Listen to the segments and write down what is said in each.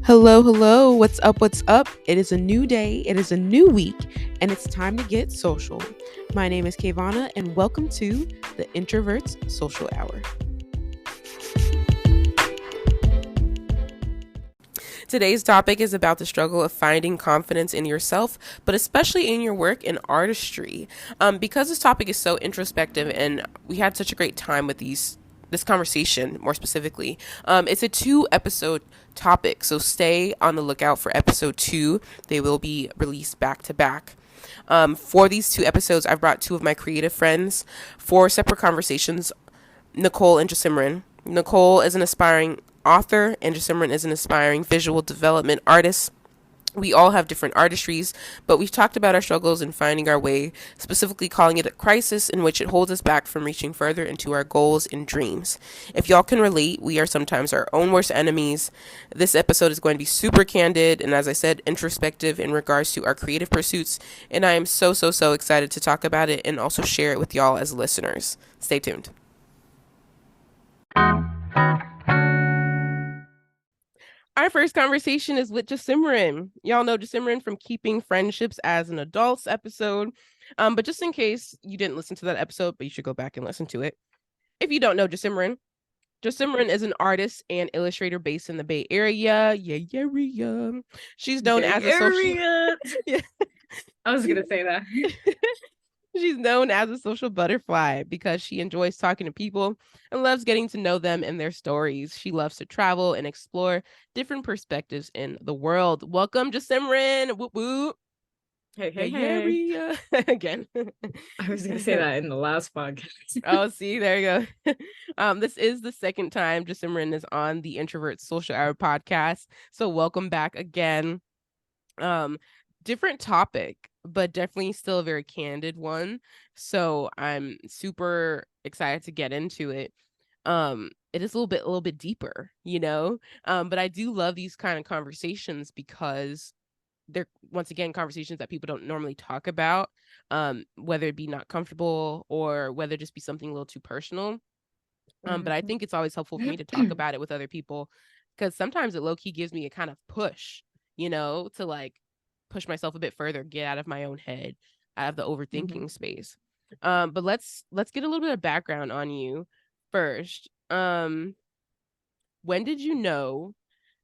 Hello, hello. What's up? What's up? It is a new day, it is a new week, and it's time to get social. My name is KaVonna, and welcome to the Introvert's Social Hour. Today's topic is about the struggle of finding confidence in yourself, but especially in your work in artistry. Because this topic is so introspective, and we had such a great time with this conversation more specifically. It's a 2 episode topic, so stay on the lookout for episode 2. They will be released back to back. For these 2 episodes, I've brought 2 of my creative friends for separate conversations, Nicole and Jassimran. Nicole is an aspiring author, and Jassimran is an aspiring visual development artist. We all have different artistries, but we've talked about our struggles in finding our way, specifically calling it a crisis in which it holds us back from reaching further into our goals and dreams. If y'all can relate, we are sometimes our own worst enemies. This episode is going to be super candid and, as I said, introspective in regards to our creative pursuits, and I am so excited to talk about it and also share it with y'all as listeners. Stay tuned. Our first conversation is with Jassimran. Y'all know Jassimran from Keeping Friendships as an Adult's episode. But just in case you didn't listen to that episode, but you should go back and listen to it. If you don't know Jassimran is an artist and illustrator based in the Bay Area. Yeah. She's known as a social... Yeah. I was gonna say that. She's known as a social butterfly because she enjoys talking to people and loves getting to know them and their stories. She loves to travel and explore different perspectives in the world. Welcome, Jassimran. Whoop whoop. Hey. Again. I was gonna say that in the last podcast. Oh, see, there you go. This is the second time Jassimran is on the Introvert Social Hour podcast. So welcome back again. Different topic, but definitely still a very candid one. So I'm super excited to get into it. It is a little bit deeper, you know. But I do love these kind of conversations because they're, once again, conversations that people don't normally talk about, whether it be not comfortable or whether it just be something a little too personal. But I think it's always helpful for me to talk about it with other people, because sometimes it low-key gives me a kind of push, you know, to like push myself a bit further, get out of my own head, out of the overthinking space. But let's get a little bit of background on you first. When did you know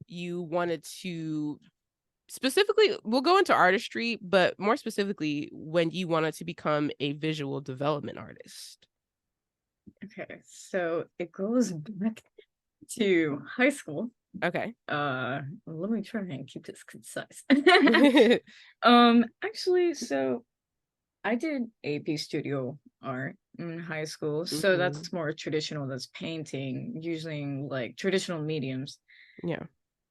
you wanted to, specifically, we'll go into artistry, but more specifically, when you wanted to become a visual development artist? Okay, so it goes back to high school. Okay. Let me try and keep this concise. Actually, so I did AP studio art in high school. So that's more traditional, that's painting, using like traditional mediums. Yeah.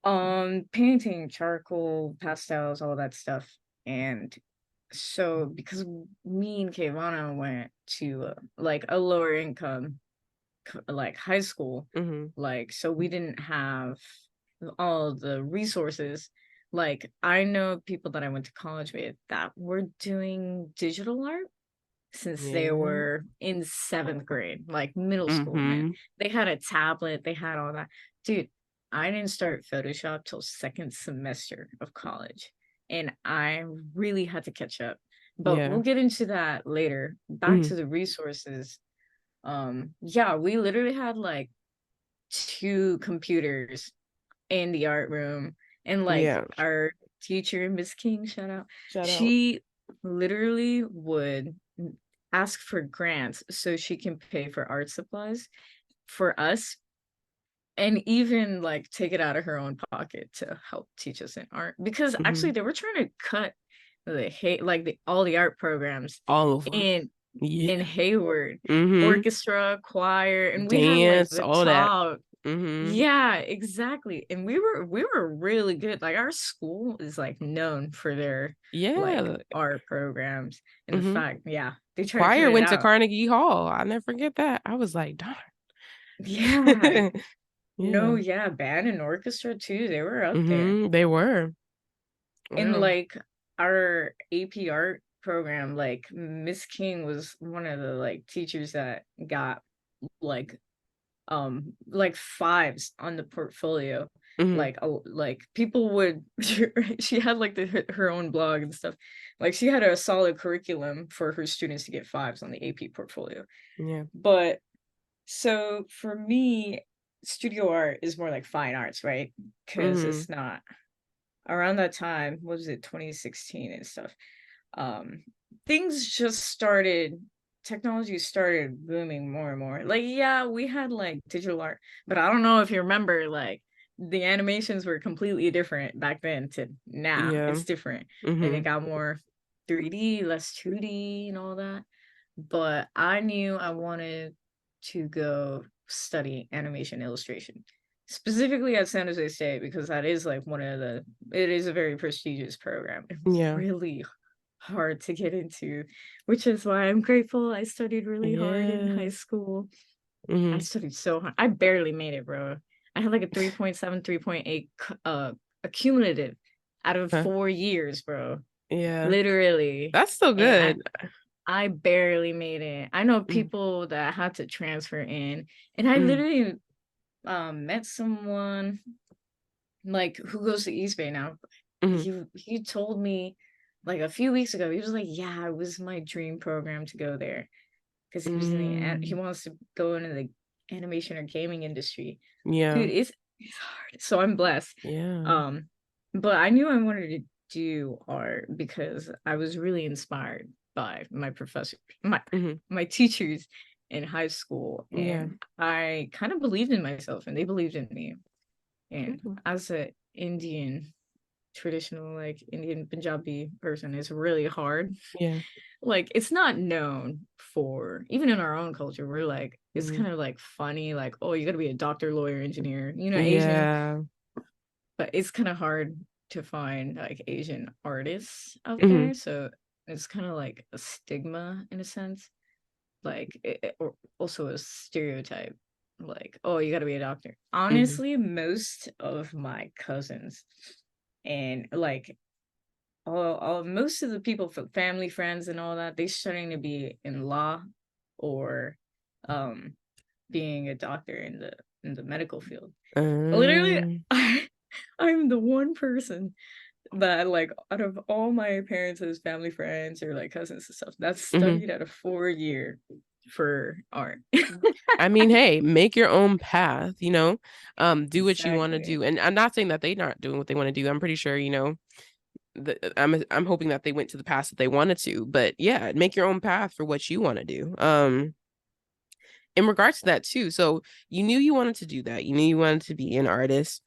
Painting, charcoal, pastels, all that stuff. And so because me and KaVonna went to like a lower income like high school, like so we didn't have all the resources. Like I know people that I went to college with that were doing digital art since they were in 7th grade, like middle school, man. They had a tablet, they had all that. Dude, I didn't start Photoshop till 2nd semester of college, and I really had to catch up. But we'll get into that later. Back to the resources. Yeah, we literally had like 2 computers in the art room, and like our teacher, Miss King, shout out. She literally would ask for grants so she can pay for art supplies for us, and even like take it out of her own pocket to help teach us in art, because actually they were trying to cut all the art programs in Hayward, orchestra, choir, and we had like the all top. Yeah, exactly. And we were really good. Like our school is like known for their like art programs. And the fact, they tried choir to went to Carnegie Hall. I'll never forget that. I was like, darn. Yeah. No, band and orchestra too. They were up there. They were. And like our AP art program, like Miss King was one of the like teachers that got like 5s on the portfolio. Mm-hmm. Like people would she had like her own blog and stuff. Like she had a solid curriculum for her students to get fives on the AP portfolio. Yeah. But so for me, studio art is more like fine arts, right? Because Mm-hmm. it's not around that time, what was it, 2016 and stuff. Um, things just started, technology started booming more and more. Like, yeah, we had like digital art, but I don't know if you remember, like, the animations were completely different back then to now. Yeah. It's different. And it Mm-hmm. got more 3D, less 2D, and all that. But I knew I wanted to go study animation illustration, specifically at San Jose State, because that is like it is a very prestigious program and Yeah. really hard to get into, which is why I'm grateful I studied really hard in high Yeah. school. I Mm-hmm. studied so hard. I barely made it, bro. I had like a 3.7, 3.8 accumulative out of Huh. 4 years, bro. Yeah. Literally. That's still And good. I barely made it. I know Mm-hmm. people that had to transfer in, and I Mm-hmm. literally met someone like who goes to East Bay now. Mm-hmm. He told me like a few weeks ago. He was like, "Yeah, it was my dream program to go there because he was in he Mm. wants to go into the animation or gaming industry." Yeah. Dude, it's hard. So I'm blessed. Yeah. Um, but I knew I wanted to do art because I was really inspired by my professor, Mm-hmm. my teachers in high school, Yeah. and I kind of believed in myself, and they believed in me. And Mm-hmm. as a Indian, traditional like Indian Punjabi person, it's really hard. Yeah. Like it's not known for, even in our own culture, we're like it's Mm-hmm. kind of like funny, like, oh, you got to be a doctor, lawyer, engineer, Asian. Yeah. But it's kind of hard to find like Asian artists out Mm-hmm. there, so it's kind of like a stigma in a sense, like or also a stereotype, like, oh, you got to be a doctor. Mm-hmm. Honestly, most of my cousins and like most of the people, family, friends, and all that, they starting to be in law or um being a doctor in the medical field. Literally, Um, I'm the one person that like out of all my parents' family, friends, or like cousins and stuff that mhm. studied at a 4 year for art. I mean, hey, make your own path, do what you want to Exactly. do. And I'm not saying that they're not doing what they want to do. I'm pretty sure, I'm hoping that they went to the path that they wanted to. But yeah, make your own path for what you want to do. In regards to that too. So you knew you wanted to do that. You knew you wanted to be an artist.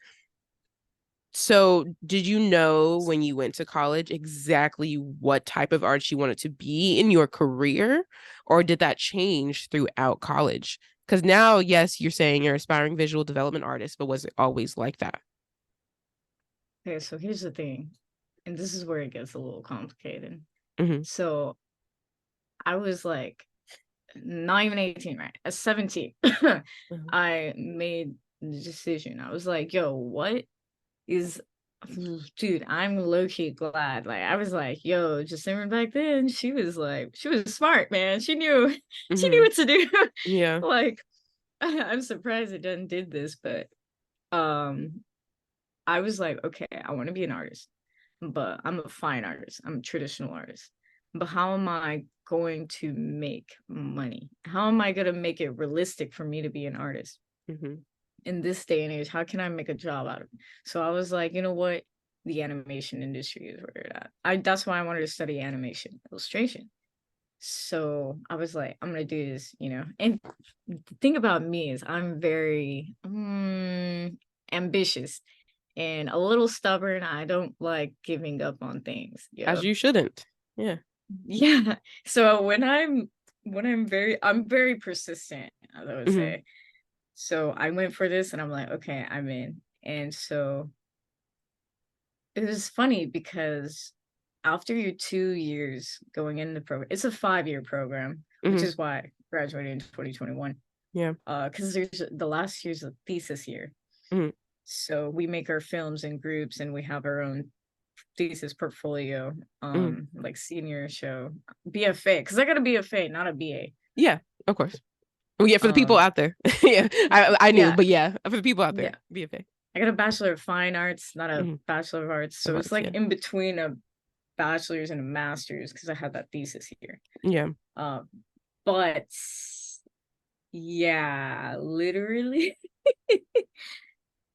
So, did you know when you went to college exactly what type of art you wanted to be in your career, or did that change throughout college? Because now, yes, you're saying you're aspiring visual development artist, but was it always like that? Okay, so here's the thing, and this is where it gets a little complicated. Mm-hmm. So I was like not even 18, right? At 17, Mm-hmm. I made the decision. I was like, yo, what is dude, I'm low-key glad. Like I was like, yo, Jassimran back then, she was smart, man. She knew she knew Mm-hmm. what to do. Yeah. Like I'm surprised it done did this, but um I was like, okay, I want to be an artist, but I'm a fine artist. I'm a traditional artist. But how am I going to make money? How am I going to make it realistic for me to be an artist? Mm-hmm. In this day and age, how can I make a job out of it? So I was like, you know what? The animation industry is where it's at. That's why I wanted to study animation illustration. So I was like, I'm gonna do this, And the thing about me is I'm very ambitious and a little stubborn. I don't like giving up on things. As Yeah. you shouldn't. Yeah. Yeah. So I'm very persistent, as I would Mm-hmm. say. So I went for this and I'm like, okay, I'm in. And so it was funny because after your 2 years going in the program, it's a 5 year program, which Mm-hmm. is why I graduated in 2021. Yeah. Because there's the last year's a thesis year. Mm-hmm. So we make our films in groups and we have our own thesis portfolio, Mm-hmm. like senior show, BFA, because I got a BFA, not a BA. Yeah. Of course. Oh yeah, for the people Um, out there. Yeah, I knew, yeah, but yeah, for the people out there, yeah. BFA. I got a Bachelor of Fine Arts, not a Mhm. Bachelor of Arts. Of So it's course, like yeah. in between a bachelor's and a master's because I had that thesis here. Yeah. Um, but yeah, literally,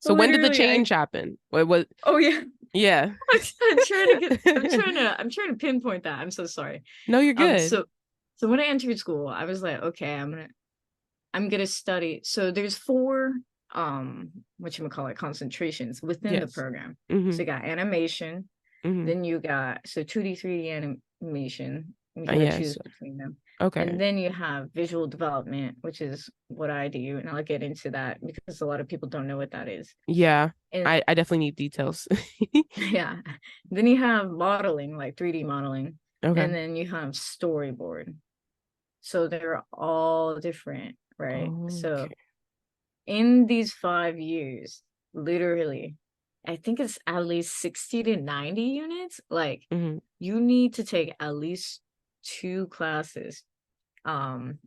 So when did the literally, change happen? What? oh yeah, Yeah. I'm trying to get, I'm trying to pinpoint that. I'm so sorry. No, you're Um, good. so, so when I entered school, I was like, okay, I'm gonna study. So there's four, whatchamacallit, concentrations within the Yes. program. Mm-hmm. So you got animation, Mm-hmm. then you got so 2D, 3D animation. You gotta choose Yes. between them. Okay. And then you have visual development, which is what I do, and I'll get into that because a lot of people don't know what that is. Yeah. And I definitely need details. yeah, then you have modeling, like 3D modeling, Okay. and then you have storyboard. So they're all different, right? So Okay. in these 5 years, literally, I think it's at least 60 to 90 units. Like Mm-hmm. you need to take at least two classes, um,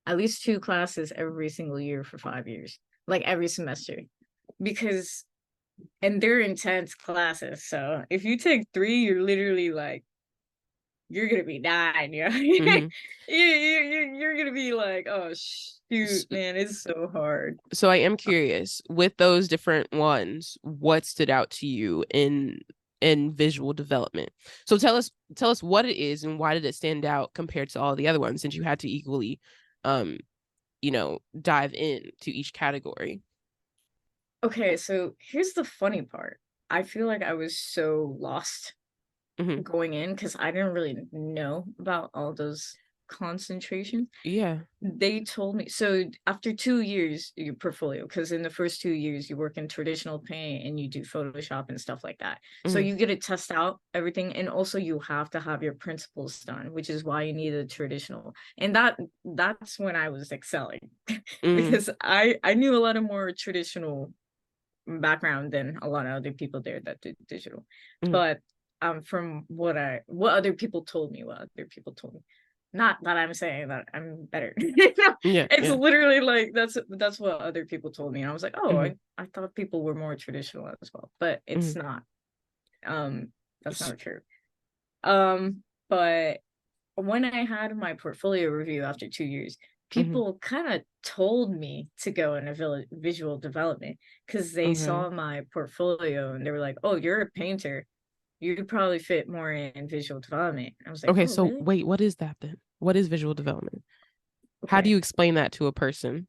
at least two classes every single year for 5 years, like every semester. Because and they're intense classes. So if you take three, you're literally like you're gonna be dying, you know? Mm-hmm. You're gonna be like, oh shoot, man, it's so hard. So I am curious, with those different ones, what stood out to you in visual development? So tell us what it is and why did it stand out compared to all the other ones since you had to equally um dive in to each category. Okay, so here's the funny part. I feel like I was so lost Hmm. going in because I didn't really know about all those concentrations. Yeah. They told me so after 2 years, your portfolio, because in the first 2 years you work in traditional paint and you do Photoshop and stuff like that. So Hmm. you get to test out everything, and also you have to have your principles done, which is why you need a traditional. And that's when I was excelling Hmm. because I knew a lot of more traditional background than a lot of other people there that did digital. Hmm. But from what other people told me, not that I'm saying that I'm better. Yeah, It's yeah. literally like that's what other people told me. And I was like, oh, Hmm. I thought people were more traditional as well, but Hmm. it's not. Um, that's not true. But when I had my portfolio review after 2 years, Hmm. people kind of told me to go into visual development because they Okay. saw my portfolio and they were like, "Oh, you're a painter. You'd probably fit more in visual development." I was like, Okay, "Oh, so really? wait, what is that then? What is visual development? How do you Okay, explain that to a person?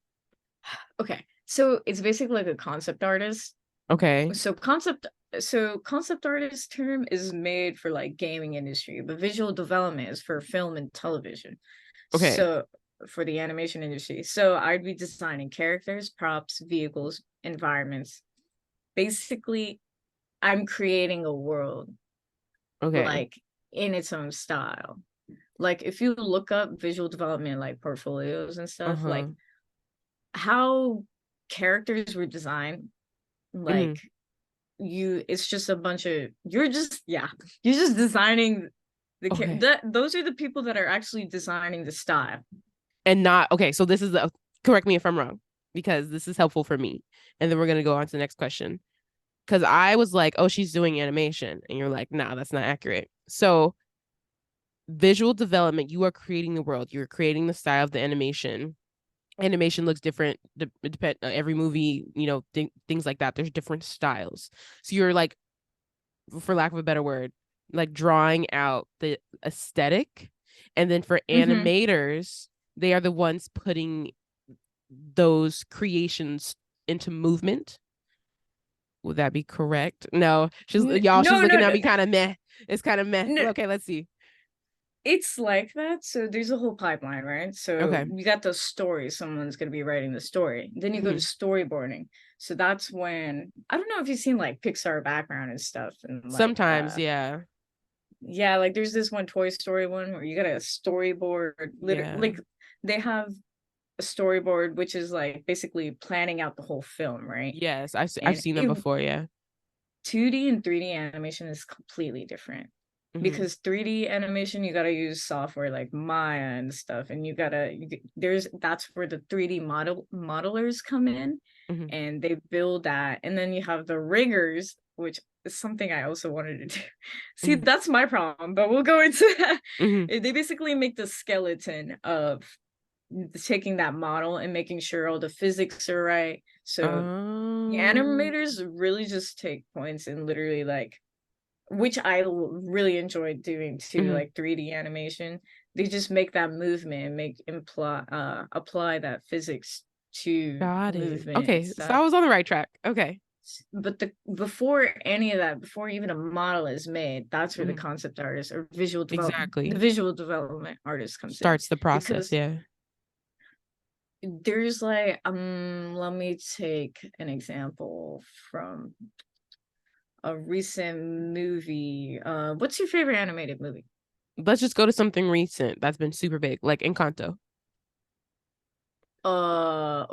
okay." So it's basically like a concept artist. Okay. So concept artist term is made for like gaming industry, but visual development is for film and television. Okay. So for the animation industry. So I'd be designing characters, props, vehicles, environments. Basically, I'm creating a world Okay. like in its own style. Like if you look up visual development like portfolios and stuff, like Uh-huh. how characters were designed, Hmm. like it's just a bunch of you're just designing Okay. that those are the people that are actually designing the style. And not okay, so this is the correct me if I'm wrong, because this is helpful for me. And then we're gonna go on to the next question. Because I was like, oh, she's doing animation. And you're like, nah, that's not accurate. So visual development, you are creating the world, you're creating the style of the animation. Animation looks different depend every movie, things like that. There's different styles. So you're like, for lack of a better word, like drawing out the aesthetic. And then for Mm-hmm. animators, they are the ones putting those creations into movement. Would that be correct? No, she's No, no, looking at no, me kind of meh. It's kind of meh. no. Okay, let's see. It's like that. So there's a whole pipeline, right? So Okay. you got the story. Someone's going to be writing the story. Then you go to Hmm. storyboarding. So that's when I don't know if you've seen like Pixar background and stuff and like Sometimes, yeah. yeah, like there's this one Toy Story one where you got a storyboard literally Yeah. like they have a storyboard which is like basically planning out the whole film, right? Yes, I've And seen them before, yeah. 2D and 3D animation is completely different. Mm-hmm. because 3D animation, you got to use software like Maya and stuff, and that's where the 3D modelers come in, Mm-hmm. and they build that, and then you have the riggers, which is something I also wanted to do. See, Mm-hmm. that's my problem, but we'll go into that. Mm-hmm. They basically make the skeleton of taking that model and making sure all the physics are right. So the Um, animators really just take points and literally like, which I really enjoyed doing too, mhm. like 3D animation. They just make that movement and apply that physics to Got it. movement and Okay, so stuff. I was on the right track. Okay. But the before any of that, before even a model is made, that's where the Mhm. concept artist or the Exactly. visual development artist comes in. Starts the process. Because Yeah. there's like let me take an example from a recent movie. What's your favorite animated movie? Let's just go to something recent that's been super big, like Encanto.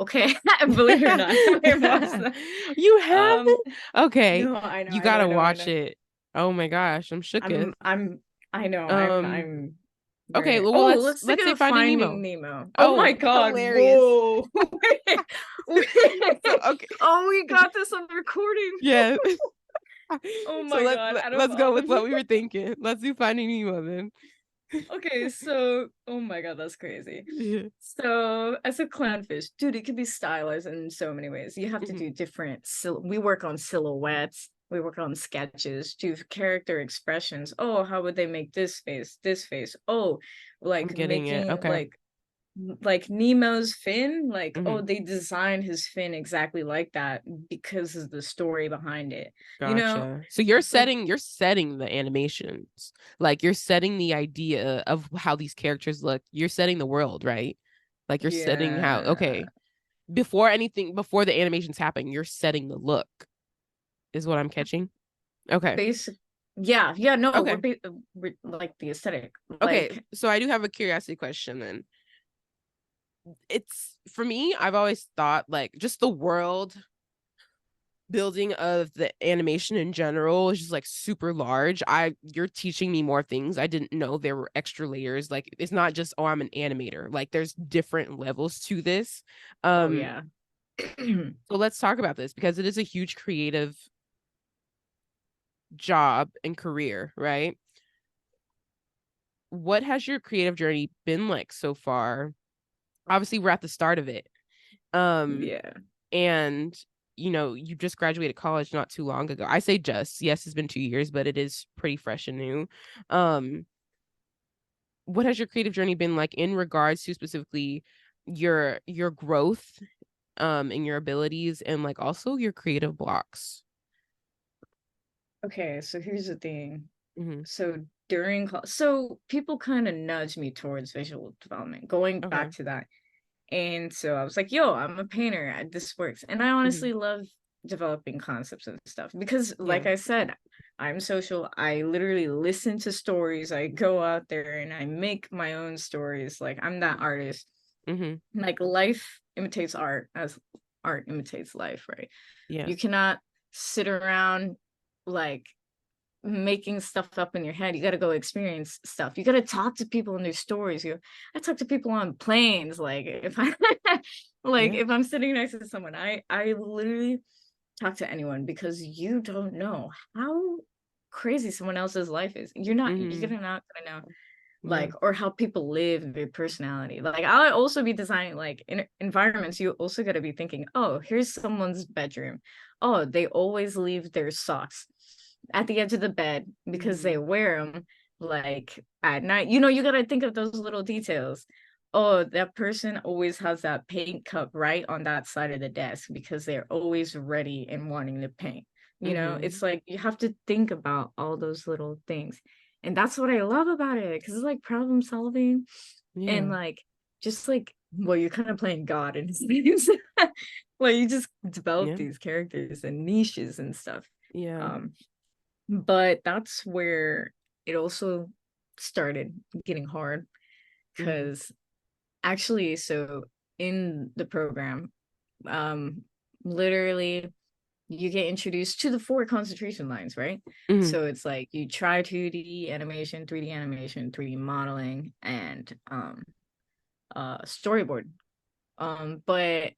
Okay. Believe it or not, I watched that. You have Um, it? Okay. no, I know, You I know, I gotta know, I watch know. it. Oh my gosh, I'm shooketh. I'm I know, Um, I'm okay, very. well Oh, let's let's think let's say of Finding Finding Nemo. Nemo. Oh Oh, my God! hilarious. Whoa! Wait, So wait. okay. Oh, we got this on recording. Yeah. Oh So my God! Out of let's all go the with what we were thinking. Let's do Finding Nemo then. Okay, so oh my God, that's crazy. Yeah. So as a clownfish, dude, it can be stylized in so many ways. You have to Mhm. do we work on silhouettes, we work on sketches, do character expressions. Oh, how would they make this face, this face? Oh, I'm like getting it. making Okay. like Nemo's fin, like, oh, Hmm. they designed his fin exactly like that because of the story behind it. You know, Gotcha. So like you're setting the animations. Like you're setting the idea of how these characters look. You're setting the world, right? Like you're setting how, yeah, okay, before the animations happen, you're setting the look, is what I'm catching. Okay. basic. Yeah, yeah, no, Okay. we're like the aesthetic, Okay. like So I do have a curiosity question then. It's for me, I've always thought like just the world building of the animation in general is just like super large. You're teaching me more things. I didn't know there were extra layers. Like it's not just, oh, I'm an animator. Like there's different levels to this. oh Um, yeah. so let's talk about this because it is a huge creative job and career, right? What has your creative journey been like so far? Obviously, we're at the start of it. Um, Yeah. and you just graduated college not too long ago. I say just, yes, it's been 2 years, but it is pretty fresh and new. um what has your creative journey been like in regards to specifically your growth and your abilities and like also your creative blocks? Okay, so here's the thing. Hmm. So so people kind of nudge me towards visual development, going Okay. back to that. And so I was like, yo, I'm a painter. This works. And I Hmm. honestly love developing concepts and stuff because, Yeah. like I said, I'm social. I literally listen to stories. I go out there and I make my own stories. Like, I'm that artist. Hmm. Like, life imitates art as art imitates life, right? Yeah. You cannot sit around like making stuff up in your head. You got to go experience stuff. You got to talk to people and their stories. I talk to people on planes. Like if I like Yeah. if I'm sitting next to someone, I literally talk to anyone because you don't know how crazy someone else's life is. You're Hmm. gonna not gonna know Yeah. like or how people live their personality. Like I'll also be designing like in environments. You also got to be thinking, oh, here's someone's bedroom. Oh, they always leave their socks at the edge of the bed because they Hmm. wear them like at night. You got to think of those little details. Oh, that person always has that paint cup right on that side of the desk because they're always ready and wanting to paint. Hmm. It's like you have to think about all those little things. And that's what I love about it because it's like problem solving and Yeah. like just like well, you're kind of playing God in his games. Like you just develop Yeah. these characters and niches and stuff. Yeah. Um, but that's where it also started getting hard Hmm. because actually, so in the program, um, literally you get introduced to the 4 concentration lines, right? Mm-hmm. So it's like you try 2D animation, 3D modeling, and storyboard. But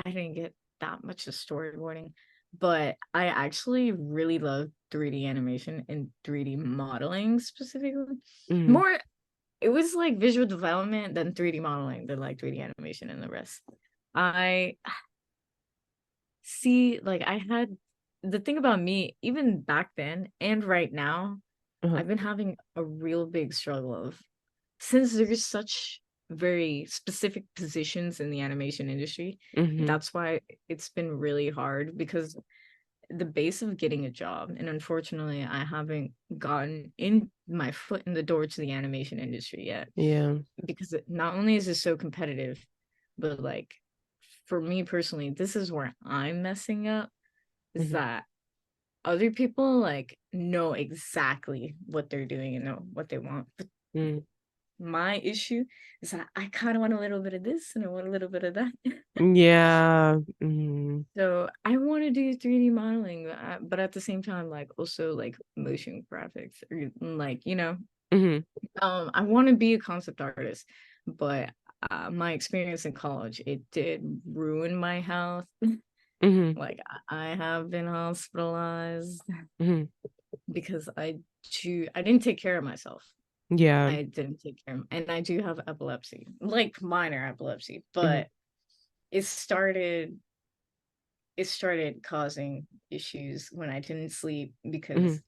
I didn't get that much of storyboarding. But I actually really love 3D animation and 3D modeling specifically. Mm-hmm. More, it was like visual development than 3D modeling, than like 3D animation and the rest. I see, like, I had the thing about me, even back then and right now, Uh-huh. I've been having a real big struggle of, since there's such very specific positions in the animation industry, Mm-hmm. that's why it's been really hard, because the base of getting a job, and unfortunately I haven't gotten in my foot in the door to the animation industry yet, Yeah. because not only is it so competitive, but like, for me personally, this is where I'm messing up, is Mm-hmm. that other people like know exactly what they're doing and know what they want. But Mm-hmm. my issue is that I kind of want a little bit of this and I want a little bit of that. Yeah. Mm-hmm. So I want to do 3D modeling, but at the same time, like, also like motion graphics, or like, Mm-hmm. I want to be a concept artist, but my experience in college, it did ruin my health. Mm-hmm. Like, I have been hospitalized Mm-hmm. because I didn't take care of myself. Yeah. I didn't take care of, and I do have epilepsy, like minor epilepsy, Mm-hmm. but it started it started causing issues when I didn't sleep, Mm-hmm. because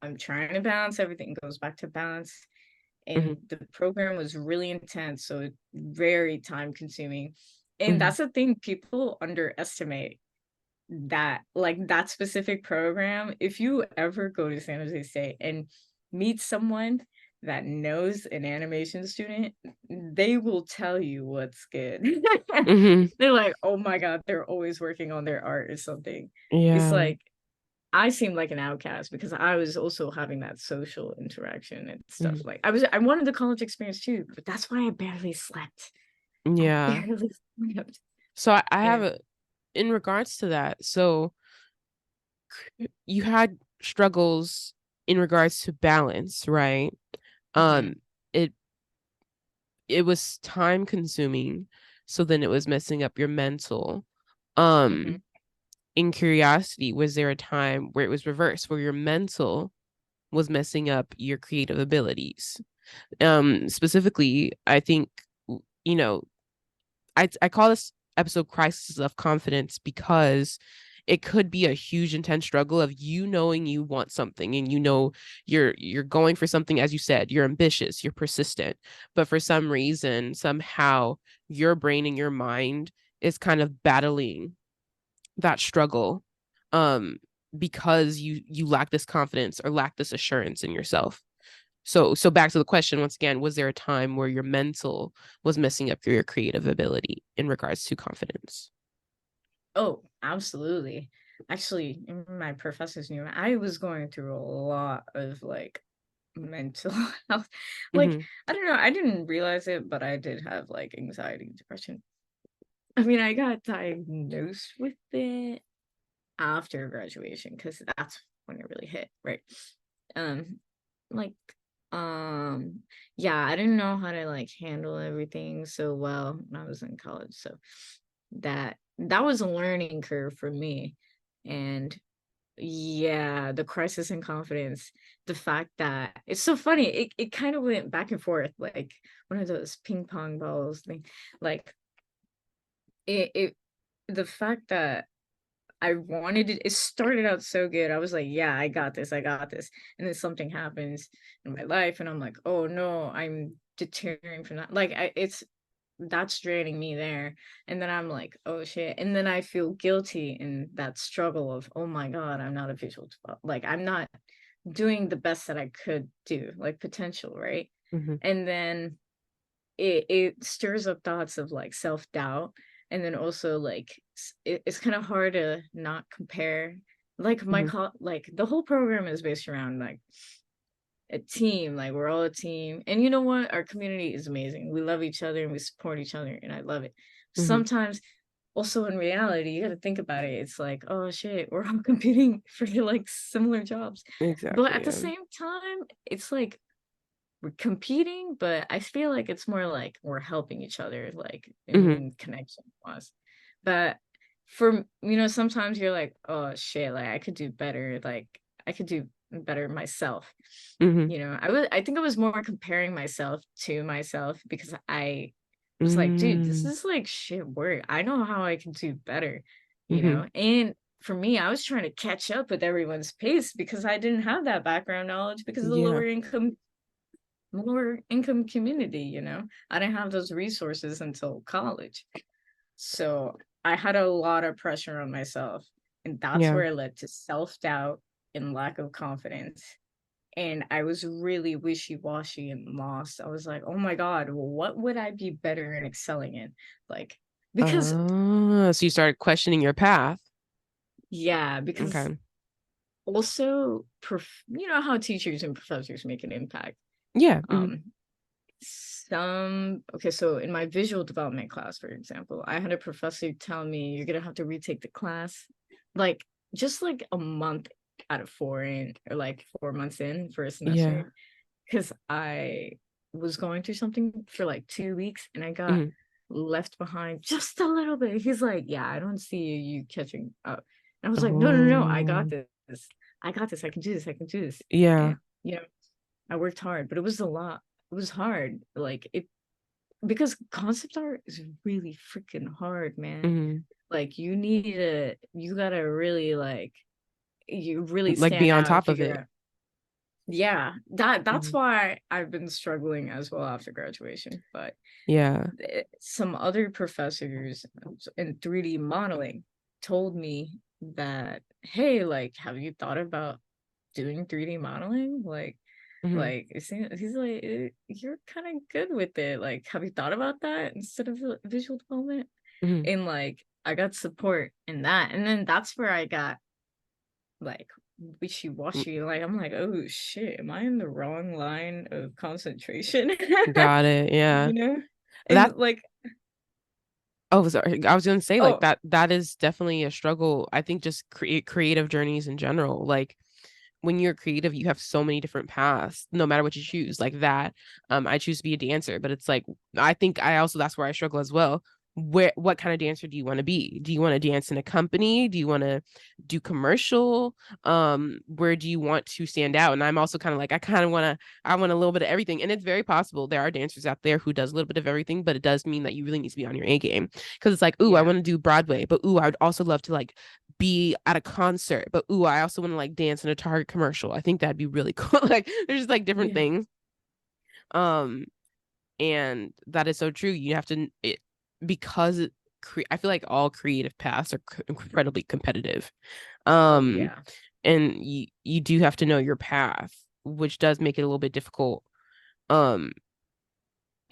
I'm trying to balance everything, goes back to balance. Mm-hmm. And the program was really intense, so very time consuming. And Mm-hmm. that's the thing, people underestimate that, like, that specific program. If you ever go to San Jose State and meet someone that knows an animation student, they will tell you what's good. Mm-hmm. They're like, oh my God, they're always working on their art or something. It's Yeah. like, I seemed like an outcast because I was also having that social interaction and stuff. Mm-hmm. Like, I wanted the college experience too, but that's why I barely slept. I Yeah. barely slept. So I have And a in regards to that. So you had struggles in regards to balance, right? mhm, Um, it it was time consuming, so then it was messing up your mental. mhm. In curiosity, was there a time where it was reversed, where your mental was messing up your creative abilities? Specifically, I think, you know, I call this episode crisis of confidence because it could be a huge intense struggle of you knowing you want something and you know you're going for something, as you said, you're ambitious, you're persistent, but for some reason somehow your brain and your mind is kind of battling that struggle um because you lack this confidence or lack this assurance in yourself. So back to the question once again, was there a time where your mental was messing up your creative ability in regards to confidence? Oh, absolutely. Actually, my professors knew I was going through a lot of like mental health. Like, Mm-hmm. I don't know, I didn't realize it, but I did have like anxiety, depression. I mean, I got diagnosed with it after graduation, because that's when it really hit, right? Um, like, um, yeah, I didn't know how to like handle everything so well when I was in college. So that was a learning curve for me. And yeah, the crisis in confidence, the fact that it's so funny, it kind of went back and forth, like one of those ping pong balls thing. Like, it the fact that I wanted it started out so good. I was like, yeah, I got this, I got this. And then something happens in my life and I'm like, oh no, I'm deterring from that. Like, it's that's draining me there. And then I'm like, oh shit. And then I feel guilty in that struggle of, oh my God, I'm not a visual like, I'm not doing the best that I could do, like potential, right? Mm-hmm. And then it stirs up thoughts of like self-doubt. And then also like, it's kind of hard to not compare. Like, Mm-hmm. like the whole program is based around like a team, like we're all a team. And you know what, our community is amazing, we love each other and we support each other, and I love it. Mm-hmm. Sometimes also in reality, you got to think about it. It's like, oh shit, we're all competing for like similar jobs. But Exactly. at the Yeah. same time, it's like we're competing, but I feel like it's more like we're helping each other, like Mm-hmm. in connection was. But for sometimes you're like, oh shit, like I could do better, like I could do better myself. Mm-hmm. I think I was more comparing myself to myself because I was like, dude, this Mm-hmm. is like shit work. I know how I can do better, Mm-hmm. And for me, I was trying to catch up with everyone's pace because I didn't have that background knowledge because of the Yeah. lower income community, I didn't have those resources until college. So I had a lot of pressure on myself. And that's Yeah. where it led to self-doubt and lack of confidence. And I was really wishy-washy and lost. I was like, oh my God, well, what would I be better in excelling in? Like, because So you started questioning your path. yeah, because Okay. also you know how teachers and professors make an impact. Yeah. Mm-hmm. Um, okay, so in my visual development class, for example, I had a professor tell me you're gonna have to retake the class, like just like a month out of four in, or like 4 months in for a Yeah. semester, because I was going through something for like 2 weeks and I got Mm-hmm. left behind just a little bit. He's like, yeah, I don't see you catching up. And I was like, no, no, no, I got Oh, this. I got this. I can do this. I can do this. yeah. And I worked hard, but it was a lot. It was hard. Like it because concept art is really freaking hard, man. Mm-hmm. Like you gotta really you really Like be stand on out and top of figure it. out. Yeah, that's Mm-hmm. why I've been struggling as well after graduation. But Yeah. some other professors in 3D modeling told me that, hey, like, have you thought about doing 3D modeling? Mm-hmm. He's like, you're kind of good with it. Like, have you thought about that instead of visual development? Mm-hmm. And like, I got support in that. And then that's where I got like wishy-washy. Like, I'm like, oh shit, am I in the wrong line of concentration? Got it. Yeah. you know? That And like, Oh, sorry. I was gonna say like oh, that is definitely a struggle. I think just creative journeys in general. Like when you're creative, you have so many different paths, no matter what you choose. Like that, I choose to be a dancer, but it's like I think I also that's where I struggle as well. What kind of dancer do you want to be? Do you want to dance in a company? Do you want to do commercial? Where do you want to stand out? And I'm also kind of like I want a little bit of everything. And it's very possible there are dancers out there who does a little bit of everything, but it does mean that you really need to be on your A game. Because it's like, ooh, I yeah, want to do Broadway, but ooh, I would also love to like be at a concert, but ooh, I also want to like dance in a Target commercial. I think that'd be really cool. Like there's just like different yeah, things. Um, and that is so true. You have to because I feel like all creative paths are incredibly competitive. oh Um, yeah, and you do have to know your path, which does make it a little bit difficult. Um,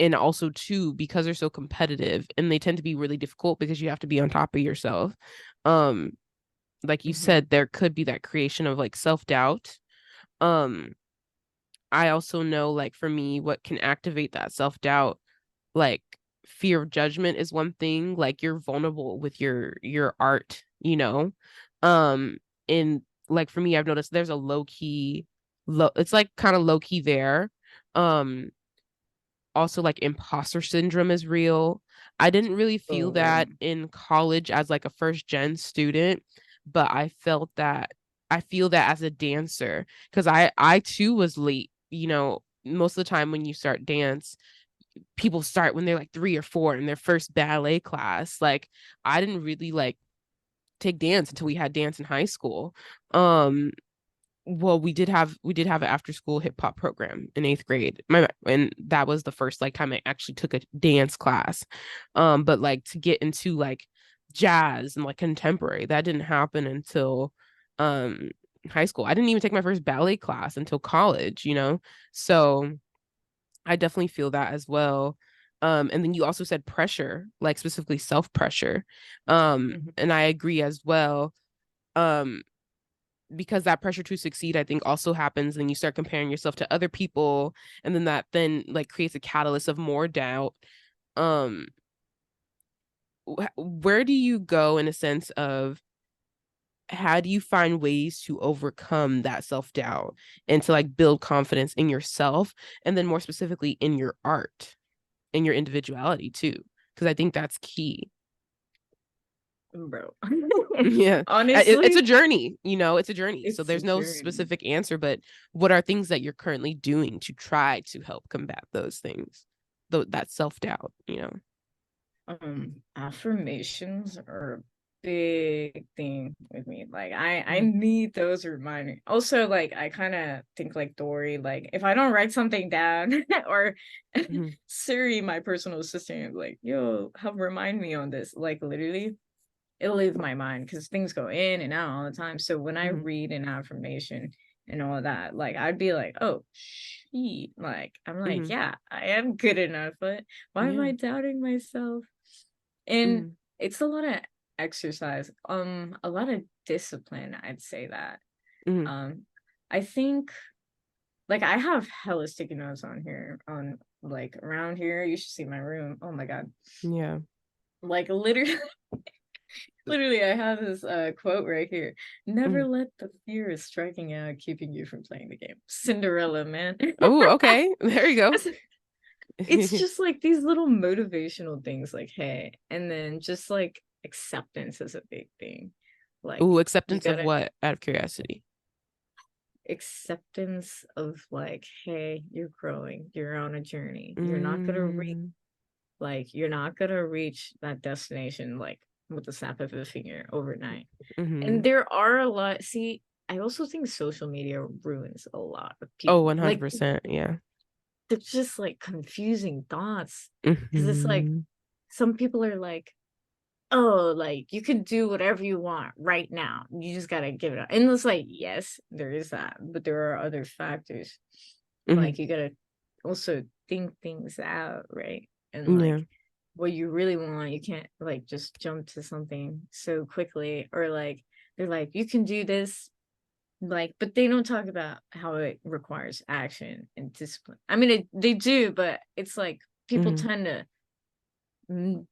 and also too because they're so competitive and they tend to be really difficult because you have to be on top of yourself. Um, like you hmm said, there could be that creation of like self-doubt. Um, I also know like for me, what can activate that self-doubt, like fear of judgment is one thing. Like you're vulnerable with your art, you know? Um, and like for me, I've noticed there's a low, it's like kind of low key there. Um, also like imposter syndrome is real. I didn't really feel oh that in college as like a first gen student, but I feel that as a dancer because I too was late. You know, most of the time when you start dance, people start when they're like 3 or 4 in their first ballet class. Like I didn't really like take dance until we had dance in high school. Um, well, we did have an after school hip hop program in 8th grade. And that was the first like time I actually took a dance class. But like to get into like jazz and like contemporary, that didn't happen until um high school. I didn't even take my first ballet class until college, you know? So I definitely feel that as well. And then you also said pressure, like specifically self pressure. mhm. And I agree as well. Um, because that pressure to succeed, I think also happens and you start comparing yourself to other people, and then that then like creates a catalyst of more doubt. Um, where do you go in a sense of how do you find ways to overcome that self-doubt and to like build confidence in yourself, and then more specifically in your art, in your individuality too, because I think that's key. Bro. Yeah, it's a Honestly, journey, it's a journey, so it's a there's no journey. specific answer, but what are things that you're currently doing to try to help combat those things, that self-doubt? Affirmations are a big thing with me. Like I Mm-hmm. need those reminders. Also, like I kind of think like Dory, like if I don't write something down or Mm-hmm. Siri, my personal assistant, like, yo, help remind me on this. Like literally, it'll leave my mind because things go in and out all the time. So when I Mm-hmm. read an affirmation and all that, like I'd be like, oh shit. Like I'm like, Mm-hmm. yeah, I am good enough, but why am Yeah. I doubting myself? And Mm-hmm. it's a lot of exercise, a lot of discipline, I'd say that. Mm-hmm. Um, I think like I have hella sticky notes on here on like around here. You should see my room. Oh my God. Yeah. Like literally literally I have this quote right here. Mm-hmm. Never let the fear of striking out keeping you from playing the game. Cinderella, man. Oh, okay. There you go. It's just like these little motivational things like hey, and then just like acceptance is a big thing. Ooh, Like you acceptance of gotta what? Out of curiosity. acceptance of like hey, you're growing, you're on a journey, you're not gonna reach Mm-hmm. like you're not gonna reach that destination like with the snap of a finger overnight. And Mm-hmm. there are a lot, see, I also think social media ruins a lot of Oh, people, like 100%. Yeah. they're just like confusing thoughts because it's like Mm-hmm. some people are like, oh, like you can do whatever you want right now. You just gotta give it up. And it's like, yes, there is that, but there are other factors. Mm-hmm. Like you gotta also think things out, right? And Yeah. like what you really want, you can't like just jump to something so quickly. Or like they're like, you can do this, like, but they don't talk about how it requires action and discipline. I mean, they do, but it's like people Mm-hmm. tend to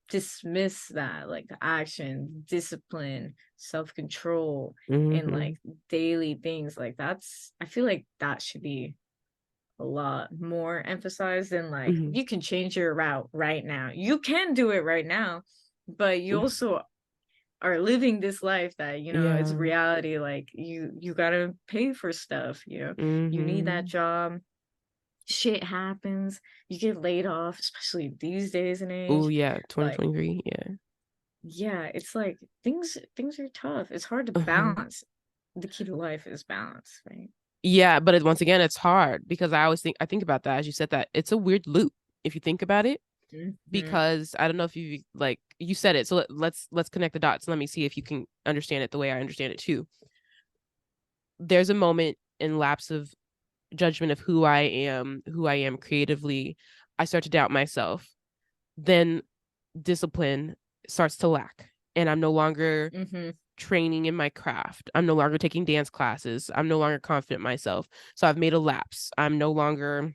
dismiss that like the action, discipline, self-control, and Mm-hmm. like daily things like that's I feel like that should be a lot more emphasized than like Mm-hmm. you can change your route right now. You can do it right now, but you also are living this life that it's Yeah. reality. Like you gotta pay for stuff, you need that Mm-hmm. job, shit happens, you get laid off, especially these days and Oh, age. yeah. Like 2023. Yeah. yeah, it's like things are tough. It's hard to Uh-huh. balance. The key to life is balance, right? Yeah, but once again, it's hard because I think about that as you said that it's a weird loop if you think about it. Hmm. Because I don't know if you like you said it, so let's connect the dots. Let me see if you can understand it the way I understand it too. There's a moment in lapse of judgment of who I am creatively. I start to doubt myself. Then discipline starts to lack, and I'm no longer Hmm. training in my craft. I'm no longer taking dance classes. I'm no longer confident in myself. So I've made a lapse. I'm no longer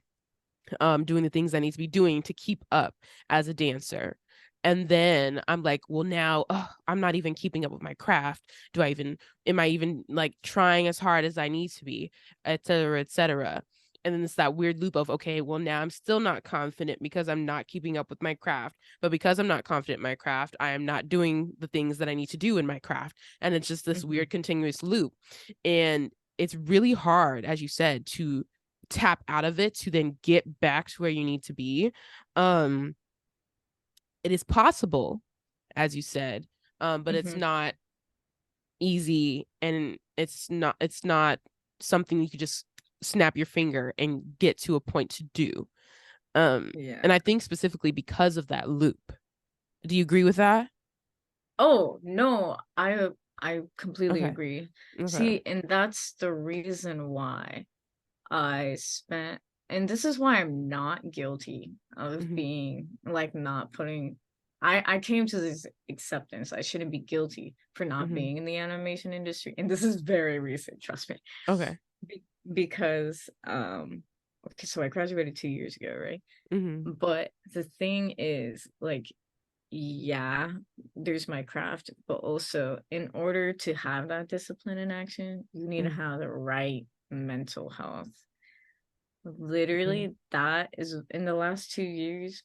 doing the things I need to be doing to keep up as a dancer. And then I'm like, well, now I'm not even keeping up with my craft. Am I even like trying as hard as I need to be, et cetera, et cetera. And then it's that weird loop of, okay, well, now I'm still not confident because I'm not keeping up with my craft. But because I'm not confident in my craft, I am not doing the things that I need to do in my craft. And it's just this Hmm. weird continuous loop. And it's really hard, as you said, to tap out of it to then get back to where you need to be. um it is possible, as you said, but it's Hmm. not easy, and it's not something you could just snap your finger and get to a point to do. And Yeah. I think specifically because of that loop. Do you agree with that? Oh, no, I completely Okay. agree. Okay. See, and that's the reason why I spent and this is why I'm not guilty of Mm-hmm. being like not putting I came to this acceptance. I shouldn't be guilty for not Mm-hmm. being in the animation industry. And this is very recent, trust me. Okay. Because okay, so I graduated 2 years ago, right? Mm-hmm. But the thing is, like yeah, there's my craft, but also in order to have that discipline in action, you need to Mm-hmm. have the right mental health. Mm-hmm. Literally, that is in the last 2 years,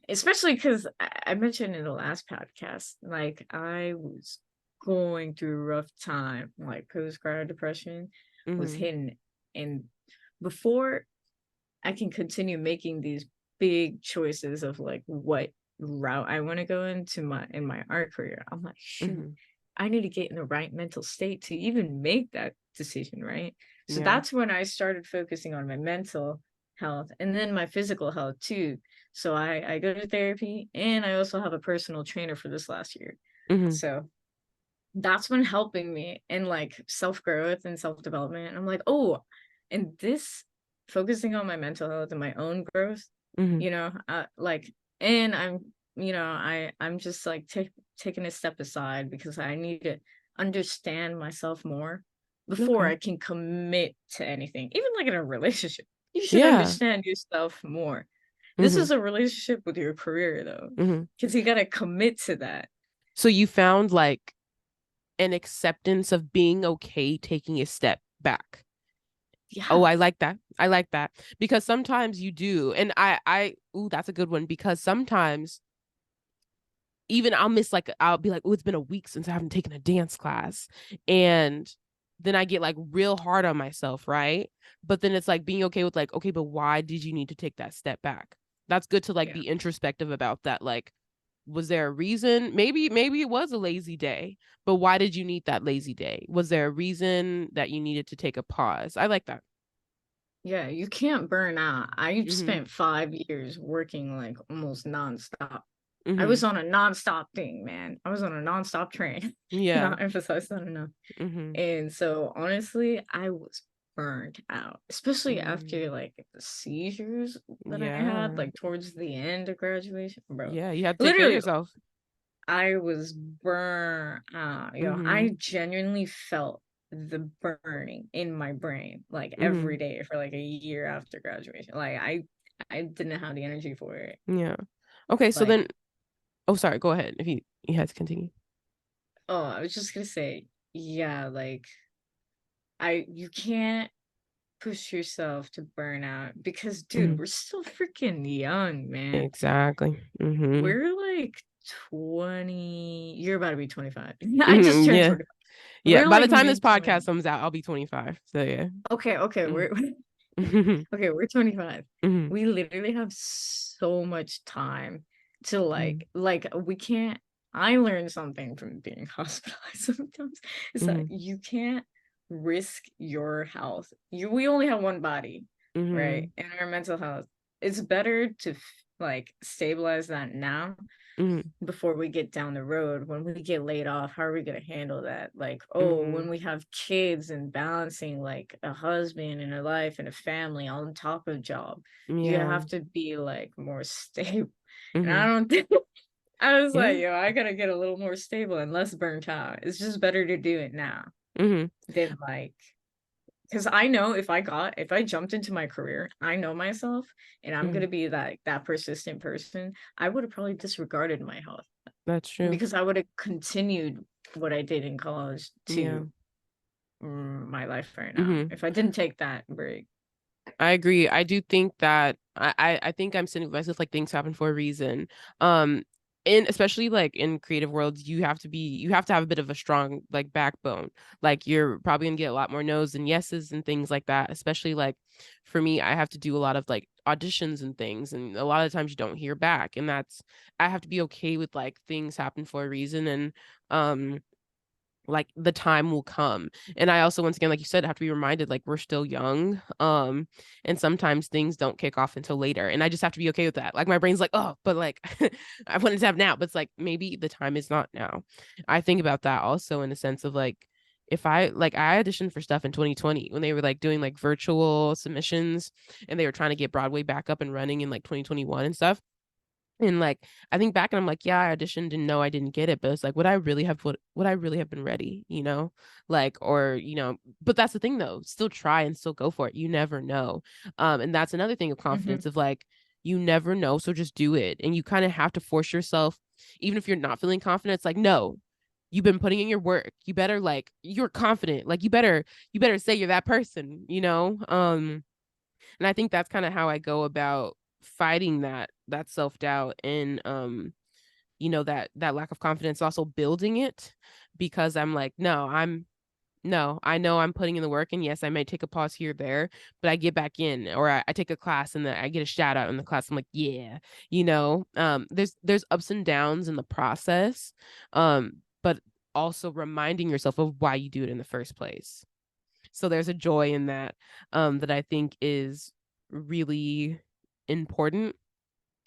especially because I mentioned in the last podcast, like I was going through a rough time, like post-grad depression was Mm-hmm. hitting. And before I can continue making these big choices of like what route I want to go into my art career, I'm like, shoot, Mm-hmm. I need to get in the right mental state to even make that decision, right? So Yeah. that's when I started focusing on my mental health and then my physical health too. So I go to therapy and I also have a personal trainer for this last year. Mm-hmm. So that's been helping me in like self growth and self development. I'm like, oh, and this focusing on my mental health and my own growth, Mm-hmm. like, and I'm just like taking a step aside because I need to understand myself more before Okay. I can commit to anything, even like in a relationship. You should Yeah. understand yourself more. This Mm-hmm. is a relationship with your career though, Mm-hmm. because you got to commit to that. So you found like an acceptance of being okay taking a step back. Oh, Yeah. I like that. I like that because sometimes you do, and ooh, that's a good one because sometimes even I'll miss like I'll be like, oh, it's been a week since I haven't taken a dance class, and then I get like real hard on myself, right? But then it's like being okay with like, okay, but why did you need to take that step back? That's good to like Yeah. be introspective about that. Like, was there a reason? Maybe it was a lazy day, but why did you need that lazy day? Was there a reason that you needed to take a pause? I like that. Yeah, you can't burn out. I've Mm-hmm. spent 5 years working like almost nonstop. I Mm-hmm. was on a nonstop thing, man. I was on a nonstop train. Yeah. Not emphasize that enough. Mm-hmm. And so honestly, I was burned out, especially Mm-hmm. after like the seizures that I had, Yeah. like towards the end of graduation, bro. Yeah. You had to take care of Literally, yourself. I was burnt out. Mm-hmm. I genuinely felt the burning in my brain like every Mm-hmm. day for like a year after graduation. Like I didn't have the energy for it. Yeah. Okay, so Like, then oh sorry, go ahead if you had to continue. oh, I was just gonna say, yeah, like I you can't push yourself to burn out because dude, Mm-hmm. we're still freaking young, man. Exactly. Mm-hmm. We're like 20, you're about to be 25. I just Mm-hmm. turned Yeah. 25. Yeah. We're By the like time this mid podcast 20. comes out, I'll be 25. So yeah. Okay, we're Mm-hmm. okay, we're 25. Mm-hmm. We literally have so much time to we can't. I learned something from being hospitalized sometimes. It's that Mm-hmm. you can't risk your health. We only have one body, Mm-hmm. right? And our mental health. It's better to like stabilize that now Mm-hmm. before we get down the road. When we get laid off, how are we going to handle that? Like, oh, Mm-hmm. when we have kids and balancing like a husband and a life and a family on top of job, you Yeah. have to be like more stable. And I Mm-hmm. don't think I was like, Yeah. yo, I gotta get a little more stable and less burnt out. It's just better to do it now Mm-hmm. than like, because I know if I jumped into my career, I know myself and I'm Mm-hmm. gonna be that persistent person. I would have probably disregarded my health That's true. because I would have continued what I did in college Yeah. to my life right now Mm-hmm. if I didn't take that break. I agree. I do think that I think I'm sitting with myself like things happen for a reason. Um, in especially like in creative worlds, you have to have a bit of a strong like backbone. Like you're probably gonna get a lot more no's than yeses and things like that. Especially like for me, I have to do a lot of like auditions and things, and a lot of times you don't hear back, and that's I have to be okay with like things happen for a reason, and um like the time will come. And I also once again like you said have to be reminded like we're still young, and sometimes things don't kick off until later, and I just have to be okay with that. Like my brain's like, oh, but like I wanted to have now, but it's like maybe the time is not now. I think about that also in a sense of like if I auditioned for stuff in 2020 when they were like doing like virtual submissions, and they were trying to get Broadway back up and running in like 2021 and stuff. And like I think back and I'm like, yeah, I auditioned and no, I didn't get it. But it's like, would I really have been ready, you know? Like, or, but that's the thing though, still try and still go for it. You never know. And that's another thing of Hmm. confidence of like, You never know, so just do it. And you kind of have to force yourself, even if you're not feeling confident. It's like, no, you've been putting in your work. You better, like, you're confident. Like, you better say you're that person, you know? And I think that's kind of how I go about fighting that self-doubt and that lack of confidence, also building it, because I'm like, no, I know I'm putting in the work, and yes, I might take a pause here or there, but I get back in, or I take a class and then I get a shout out in the class. I'm like, yeah, there's ups and downs in the process, but also reminding yourself of why you do it in the first place. So there's a joy in that, that I think is really important,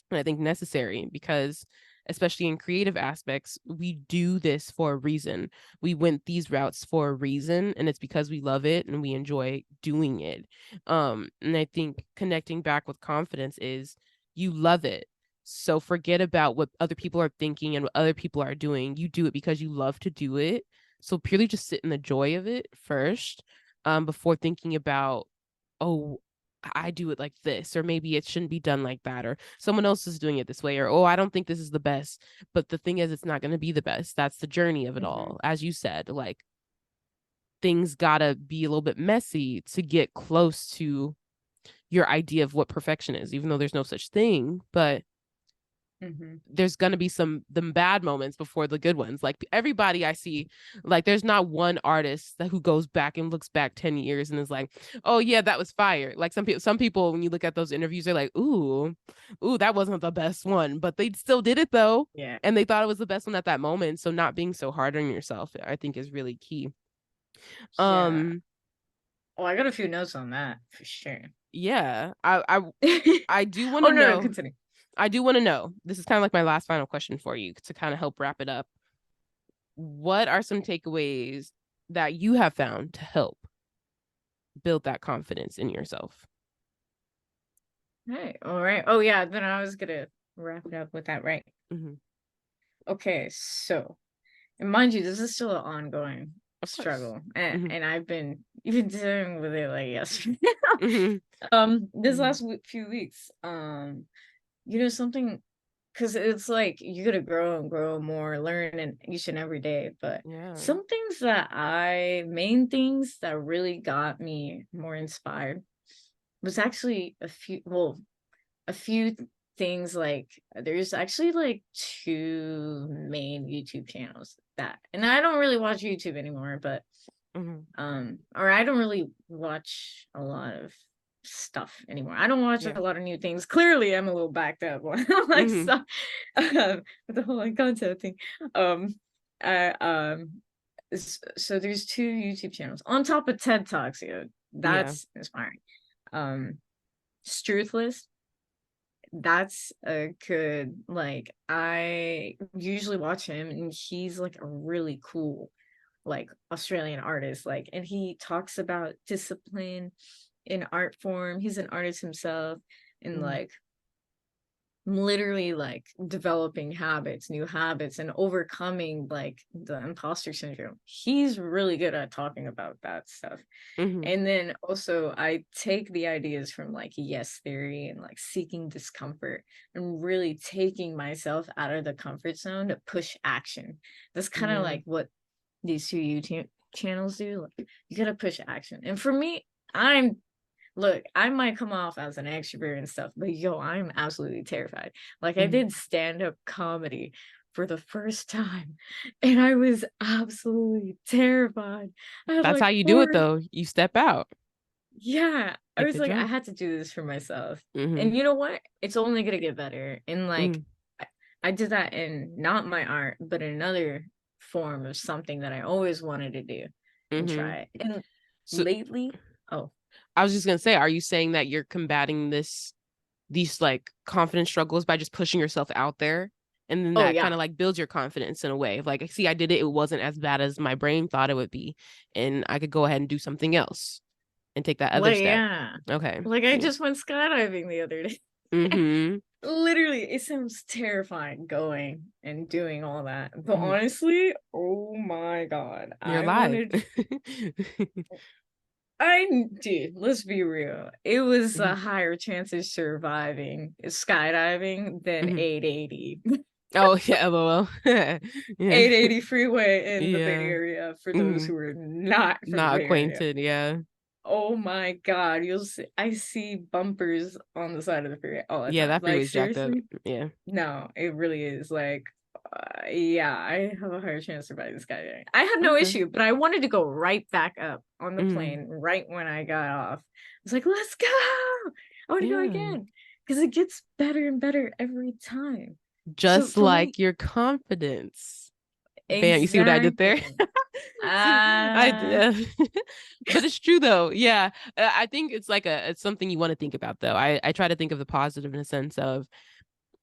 and I think necessary, because especially in creative aspects, we do this for a reason. We went these routes for a reason, and it's because we love it and we enjoy doing it. And I think connecting back with confidence is, you love it, so forget about what other people are thinking and what other people are doing. You do it because you love to do it, so purely just sit in the joy of it first, before thinking about, oh, I do it like this, or maybe it shouldn't be done like that, or someone else is doing it this way, or, oh, I don't think this is the best. But the thing is, it's not going to be the best. That's the journey of it Mm-hmm. all. As you said, like, things gotta be a little bit messy to get close to your idea of what perfection is, even though there's no such thing. But Mm-hmm. there's gonna be the bad moments before the good ones. Like, everybody I see, like, there's not one artist who goes back and looks back 10 years and is like, oh yeah, that was fire. Like, some people when you look at those interviews, they're like, ooh, that wasn't the best one, but they still did it though, Yeah. and they thought it was the best one at that moment. So not being so hard on yourself, I think, is really key. Yeah. um Oh, I got a few notes on that for sure. yeah, I do want Oh to no, no, know. continue. I do want to know, this is kind of like my last final question for you to kind of help wrap it up. What are some takeaways that you have found to help build that confidence in yourself? Right. All right. Oh yeah, then I was gonna wrap it up with that, right? Mm-hmm. Okay, so, and mind you, this is still an ongoing Of course. struggle, and Mm-hmm. and I've been even dealing with it like yesterday. Mm-hmm. This Mm-hmm. last few weeks, something, because it's like you gotta grow and grow more, learn and each and every day. But Yeah. some things main things that really got me more inspired was actually a few things. Like, there's actually like two main YouTube channels that, and I don't really watch YouTube anymore, but Mm-hmm. or I don't really watch a lot of stuff anymore. I don't watch Yeah. a lot of new things. Clearly I'm a little backed up on like Mm-hmm. stuff, with the whole like content thing. I So there's two YouTube channels on top of TED Talks. Yeah, Yeah. that's inspiring. um Struthless, that's a good, like, I usually watch him, and he's like a really cool, like, Australian artist, like, and he talks about discipline in art form. He's an artist himself, and Mm-hmm. like literally like developing new habits, and overcoming like the imposter syndrome. He's really good at talking about that stuff. Mm-hmm. And then also I take the ideas from like yes theory and like seeking discomfort, and really taking myself out of the comfort zone to push action. That's kind of Yeah. like what these two YouTube channels do. Like, you gotta push action. And for me, I'm look, I might come off as an extrovert and stuff, but yo, I'm absolutely terrified. Like, I Mm-hmm. did stand-up comedy for the first time, and I was absolutely terrified. I had That's like how you do it, four, though. You step out, yeah, I take was the like, I jump. had to do this for myself. Mm-hmm. And you know what? It's only gonna get better. And like, Mm-hmm. I, I did that in not my art, but in another form of something that I always wanted to do and Mm-hmm. try. And So lately, oh, I was just gonna say, are you saying that you're combating these like confidence struggles by just pushing yourself out there, and then oh that yeah. kind of like builds your confidence in a way of like, see, I did it, it wasn't as bad as my brain thought it would be, and I could go ahead and do something else and take that other Like, step. yeah. Okay. Like, I Yeah. just went skydiving the other day. Mm-hmm. Literally, it sounds terrifying going and doing all that. But Mm-hmm. honestly, oh my God. You're I alive. wanted, dude, let's be real. It was Mhm. a higher chance of surviving skydiving than Mhm. 880. Oh yeah, LOL. Yeah. 880 freeway in the Bay Yeah. Area for those Mhm. who are not from the Not Bay Area. acquainted, yeah. Oh my God, I see bumpers on the side of the freeway all the Yeah, time. that Like freeway's jacked up. seriously? Yeah. No, it really is. Like, yeah, I have a higher chance of surviving skydiving. I had no Okay. issue, but I wanted to go right back up on the Mhm. plane right when I got off. I was like, let's go. I want to go Yeah. again because it gets better and better every time. So Just for me, like your confidence. Bam, you see what I did there? exactly. I Uh, did. But it's true though. Yeah. I think it's like it's something you want to think about though. I try to think of the positive in a sense of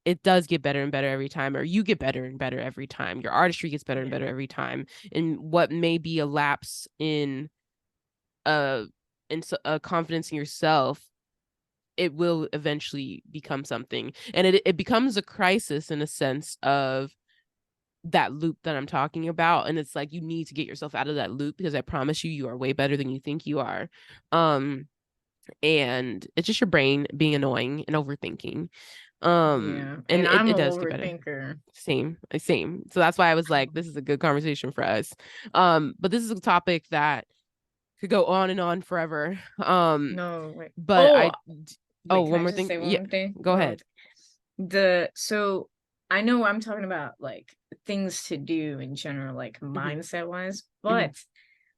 it does get better and better every time, or you get better and better every time. Your artistry gets better and yeah, better every time. And what may be a lapse uh a confidence in yourself, it will eventually become something. And it becomes a crisis in a sense of that loop that I'm talking about. And it's like you need to get yourself out of that loop because I promise you, you are way better than you think you are. Um, and it's just your brain being annoying and overthinking. yeah. And And it I'm an does get better. overthinker. Same. So that's why I was like, this is a good conversation for us. But this is a topic that could go on and on forever. No, wait. But Oh, oh, wait, can one I more just thing. say one Yeah, more thing? go One more ahead. thing. So I know I'm talking about like things to do in general, like Hmm. mindset wise, Hmm. but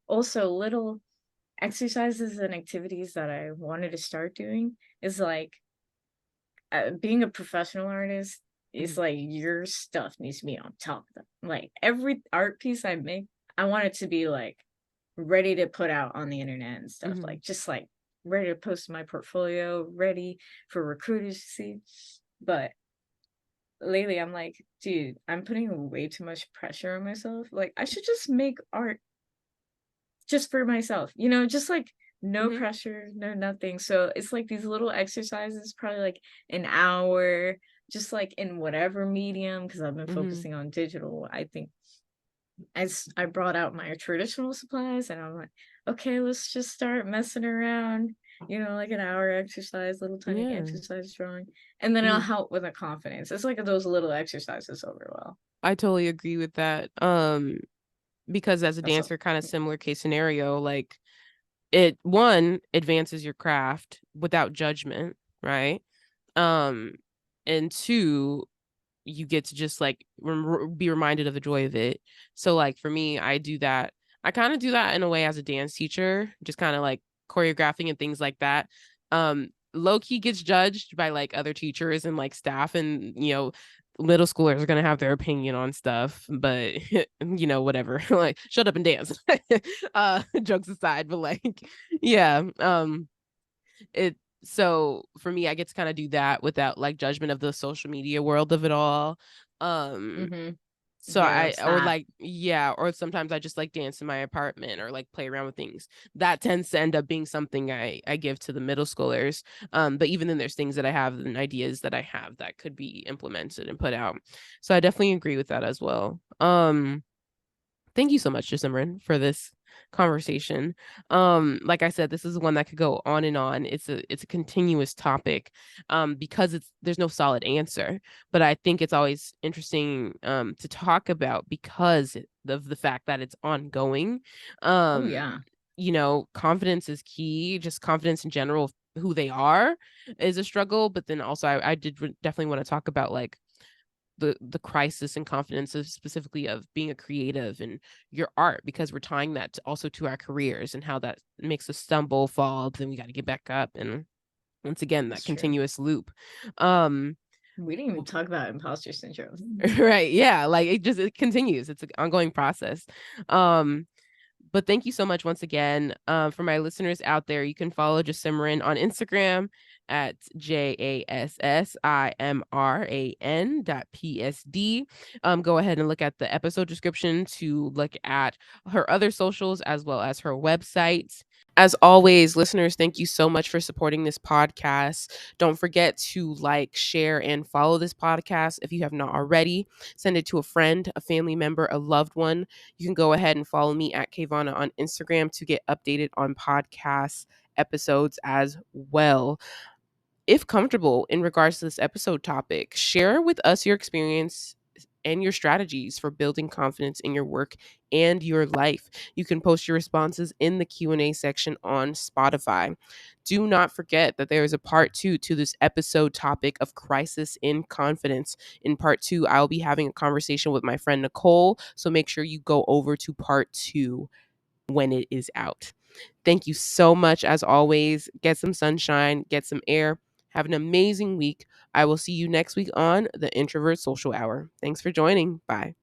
also little exercises and activities that I wanted to start doing is like being a professional artist is Hmm. like your stuff needs to be on top of them. Like every art piece I make, I want it to be like ready to put out on the internet and stuff. Hmm. Like just like ready to post my portfolio, ready for recruiters to see. But lately I'm like, dude, I'm putting way too much pressure on myself. Like I should just make art just for myself, just like no Hmm. pressure, no nothing. So it's like these little exercises, probably like an hour, just like in whatever medium, because I've been Hmm. focusing on digital. I think as I brought out my traditional supplies and I'm like, okay, let's just start messing around, like an hour exercise, little tiny Yeah. exercise drawing, and then it'll Hmm. help with the confidence. It's like those little exercises over well. I totally agree with that. Because as a That's all. dancer, kind of similar case scenario, like it one advances your craft without judgment, right? Um, and two, you get to just like be reminded of the joy of it. So like for me, I do that. I kind of do that in a way as a dance teacher, just kind of like choreographing and things like that. Low key gets judged by like other teachers and like staff, and middle schoolers are gonna have their opinion on stuff, but whatever. Like shut up and dance. Jokes aside, but like yeah. It so for me, I get to kind of do that without like judgment of the social media world of it all. Um, Mm-hmm. so I Yes, or that. like yeah, or sometimes I just like dance in my apartment or like play around with things. That tends to end up being something I give to the middle schoolers. But even then there's things that I have and ideas that I have that could be implemented and put out. So I definitely agree with that as well. Thank you so much, Jassimran, for this conversation. Like I said, this is one that could go on and on. It's a continuous topic, because there's no solid answer. But I think it's always interesting to talk about because of the fact that it's ongoing. Oh Um, yeah. confidence is key. Just confidence in general, who they are, is a struggle. But then also, I did definitely want to talk about like the crisis and confidence of specifically of being a creative and your art, because we're tying that also to our careers and how that makes us stumble, fall, then we got to get back up, and once again that That's true. continuous loop. um We didn't even talk about imposter syndrome. right, yeah, like it continues, it's an ongoing process. um but thank you so much once again. For my listeners out there, you can follow Jassimran on Instagram at JASSIMRAN.PSD. Go ahead and look at the episode description to look at her other socials as well as her website. As always, listeners, thank you so much for supporting this podcast. Don't forget to like, share, and follow this podcast if you have not already. Send it to a friend, a family member, a loved one. You can go ahead and follow me at KaVonna on Instagram to get updated on podcast episodes as well. If comfortable in regards to this episode topic, share with us your experience and your strategies for building confidence in your work and your life. You can post your responses in the Q&A section on Spotify. Do not forget that there is a part 2 to this episode topic of crisis in confidence. In part 2, I'll be having a conversation with my friend Nicole, so make sure you go over to part 2 when it is out. Thank you so much as always. Get some sunshine, get some air. Have an amazing week. I will see you next week on the Introvert Social Hour. Thanks for joining. Bye.